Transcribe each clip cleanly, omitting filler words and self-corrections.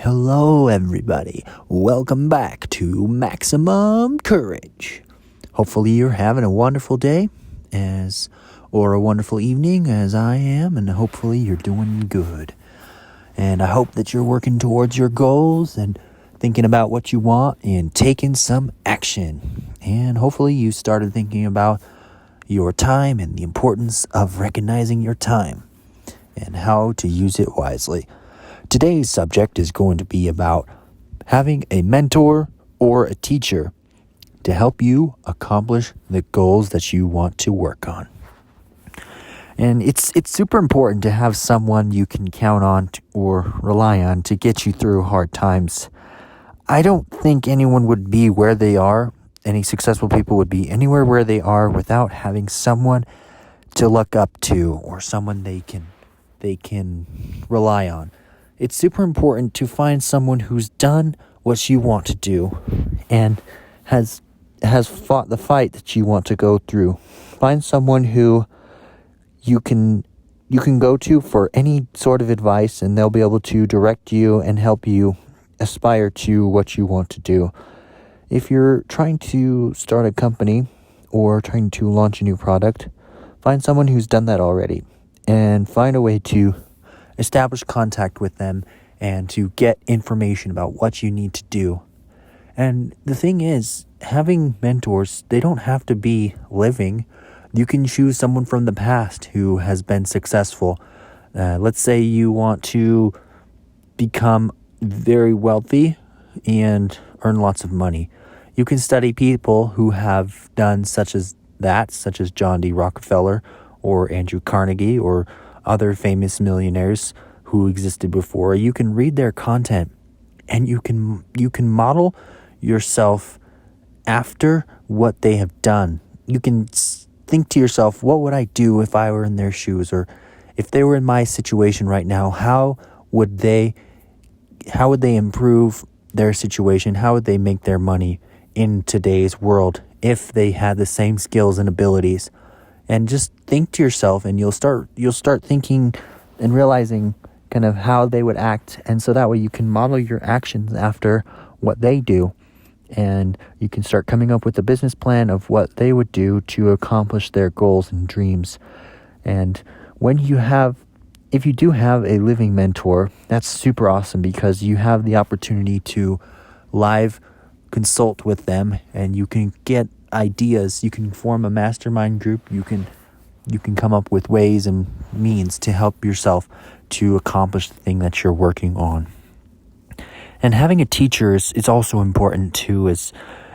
Hello, everybody. Welcome back to Maximum Courage. Hopefully, you're having a wonderful day or a wonderful evening as I am, and hopefully, you're doing good. And I hope that you're working towards your goals and thinking about what you want and taking some action. And hopefully, you started thinking about your time and the importance of recognizing your time and how to use it wisely. Today's subject is going to be about having a mentor or a teacher to help you accomplish the goals that you want to work on. And it's super important to have someone you can count on or rely on to get you through hard times. I don't think anyone would be where they are, any successful people would be anywhere where they are without having someone to look up to or someone they can rely on. It's super important to find someone who's done what you want to do and has fought the fight that you want to go through. Find someone who you can go to for any sort of advice, and they'll be able to direct you and help you aspire to what you want to do. If you're trying to start a company or trying to launch a new product, find someone who's done that already and find a way to establish contact with them and to get information about what you need to do. And the thing is, having mentors, they don't have to be living. You can choose someone from the past who has been successful. Let's say you want to become very wealthy and earn lots of money. You can study people who have done such as John D. Rockefeller or Andrew Carnegie or other famous millionaires who existed before. You can read their content and you can model yourself after what they have done. You can think to yourself, what would I do if I were in their shoes, or if they were in my situation right now, how would they improve their situation? How would they make their money in today's world if they had the same skills and abilities? And just think to yourself, and you'll start thinking and realizing kind of how they would act, and so that way you can model your actions after what they do, and you can start coming up with a business plan of what they would do to accomplish their goals and dreams. And if you do have a living mentor, that's super awesome because you have the opportunity to live consult with them, and you can get ideas. You can form a mastermind group. You can come up with ways and means to help yourself to accomplish the thing that you're working on. And having a teacher is also important too. Is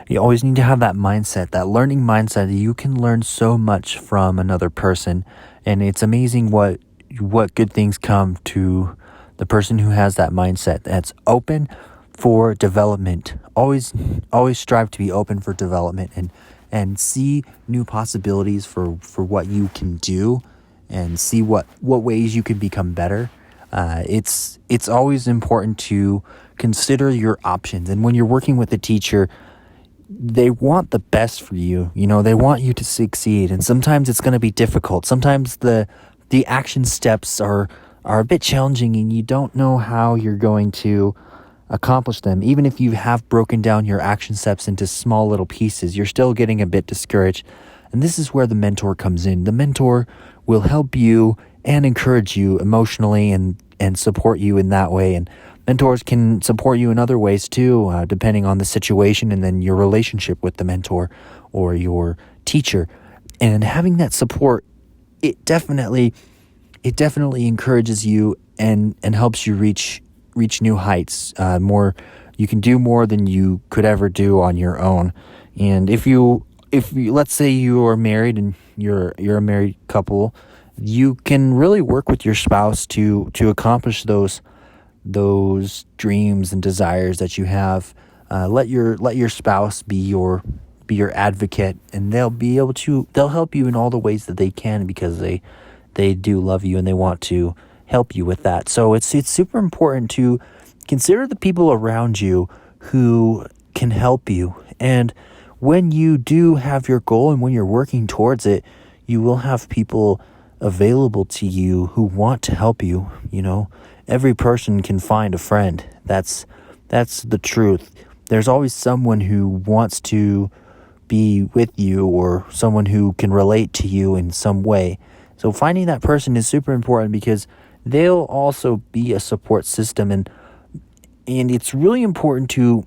you always need to have that mindset, that learning mindset. That you can learn so much from another person, and it's amazing what good things come to the person who has that mindset that's open for development. Always strive to be open for development and see new possibilities for what you can do and see what ways you can become better. It's always important to consider your options. And when you're working with a teacher, they want the best for you. They want you to succeed. And sometimes it's going to be difficult. Sometimes the action steps are a bit challenging and you don't know how you're going to accomplish them. Even if you have broken down your action steps into small little pieces, you're still getting a bit discouraged. And this is where the mentor comes in. The mentor will help you and encourage you emotionally and support you in that way. And mentors can support you in other ways too, depending on the situation and then your relationship with the mentor or your teacher. And having that support, it definitely encourages you and helps you reach new heights. You can do more than you could ever do on your own. And if you let's say you are married and you're a married couple, you can really work with your spouse to accomplish those dreams and desires that you have. Let your spouse be your advocate, and they'll help you in all the ways that they can because they do love you and they want to help you with that. So it's super important to consider the people around you who can help you. And when you do have your goal and when you're working towards it, you will have people available to you who want to help you, every person can find a friend. That's the truth. There's always someone who wants to be with you, or someone who can relate to you in some way. So finding that person is super important, because they'll also be a support system, and it's really important to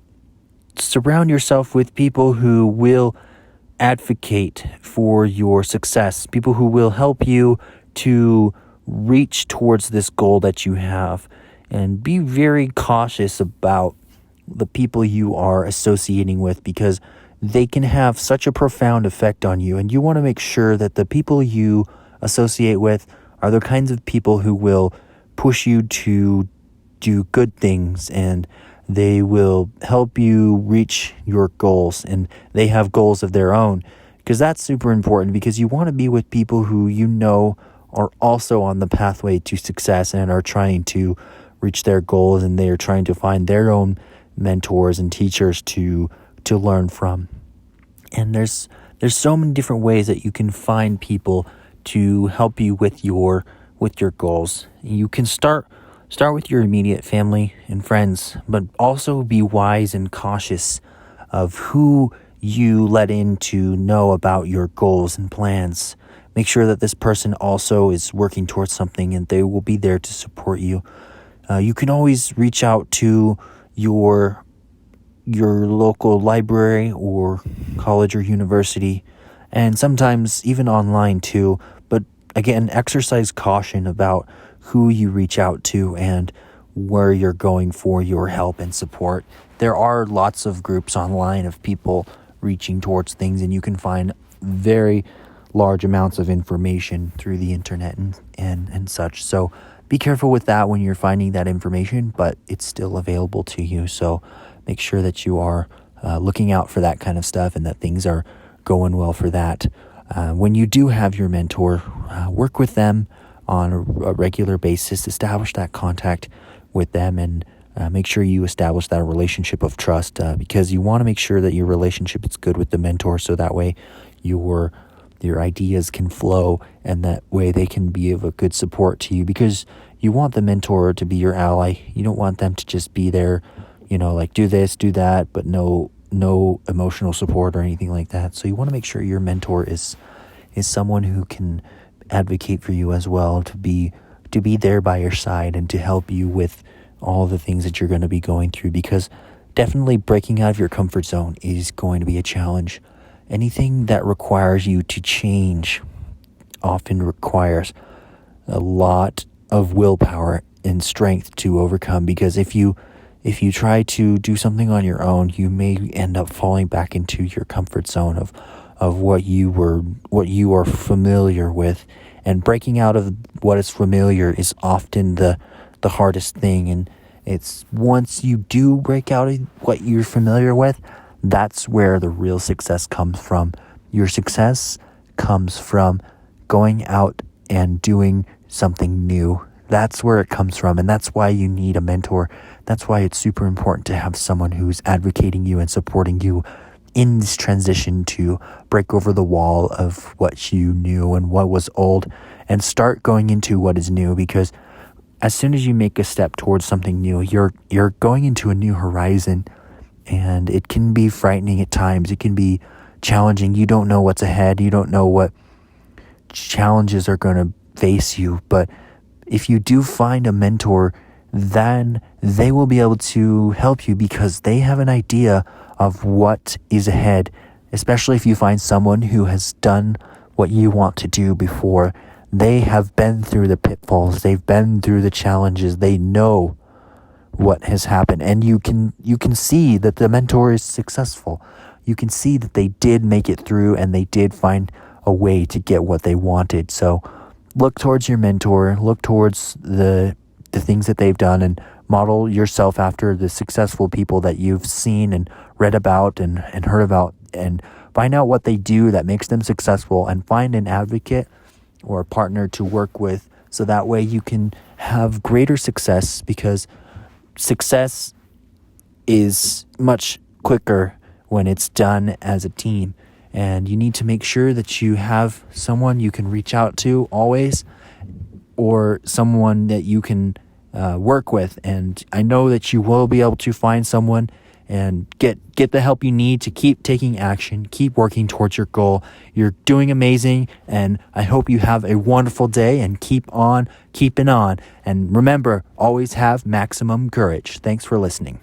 surround yourself with people who will advocate for your success, people who will help you to reach towards this goal that you have. And be very cautious about the people you are associating with, because they can have such a profound effect on you. And you want to make sure that the people you associate with are the kinds of people who will push you to do good things, and they will help you reach your goals, and they have goals of their own, because that's super important, because you want to be with people who you know are also on the pathway to success and are trying to reach their goals, and they are trying to find their own mentors and teachers to learn from. And there's so many different ways that you can find people to help you with your goals. You can start with your immediate family and friends, but also be wise and cautious of who you let in to know about your goals and plans. Make sure that this person also is working towards something, and they will be there to support you. You can always reach out to your local library or college or university, and sometimes even online too. But again, exercise caution about who you reach out to and where you're going for your help and support. There are lots of groups online of people reaching towards things, and you can find very large amounts of information through the internet and such. So be careful with that when you're finding that information, but it's still available to you. So make sure that you are looking out for that kind of stuff, and that things are going well for that. When you do have your mentor, work with them on a regular basis. Establish that contact with them, and make sure you establish that relationship of trust, because you want to make sure that your relationship is good with the mentor, so that way your ideas can flow, and that way they can be of a good support to you, because you want the mentor to be your ally. You don't want them to just be there, like do this, do that, but no emotional support or anything like that. So you want to make sure your mentor is someone who can advocate for you as well, to be there by your side and to help you with all the things that you're going to be going through, because definitely breaking out of your comfort zone is going to be a challenge. Anything that requires you to change often requires a lot of willpower and strength to overcome, because if you try to do something on your own, you may end up falling back into your comfort zone of what you are familiar with. And breaking out of what is familiar is often the hardest thing. And it's once you do break out of what you're familiar with, that's where the real success comes from. Your success comes from going out and doing something new. That's where it comes from, and that's why you need a mentor. That's why it's super important to have someone who's advocating you and supporting you in this transition to break over the wall of what you knew and what was old, and start going into what is new. Because as soon as you make a step towards something new, you're going into a new horizon, and it can be frightening at times. It can be challenging. You don't know what's ahead. You don't know what challenges are going to face you. But if you do find a mentor, then they will be able to help you, because they have an idea of what is ahead, especially if you find someone who has done what you want to do before. They have been through the pitfalls. They've been through the challenges. They know what has happened, and you can see that the mentor is successful. You can see that they did make it through, and they did find a way to get what they wanted. So look towards your mentor, look towards the things that they've done, and model yourself after the successful people that you've seen and read about and heard about, and find out what they do that makes them successful, and find an advocate or a partner to work with, so that way you can have greater success, because success is much quicker when it's done as a team. And you need to make sure that you have someone you can reach out to always, or someone that you can work with, and I know that you will be able to find someone and get the help you need to keep taking action, keep working towards your goal. You're doing amazing, and I hope you have a wonderful day and keep on keeping on. And remember, always have maximum courage. Thanks for listening.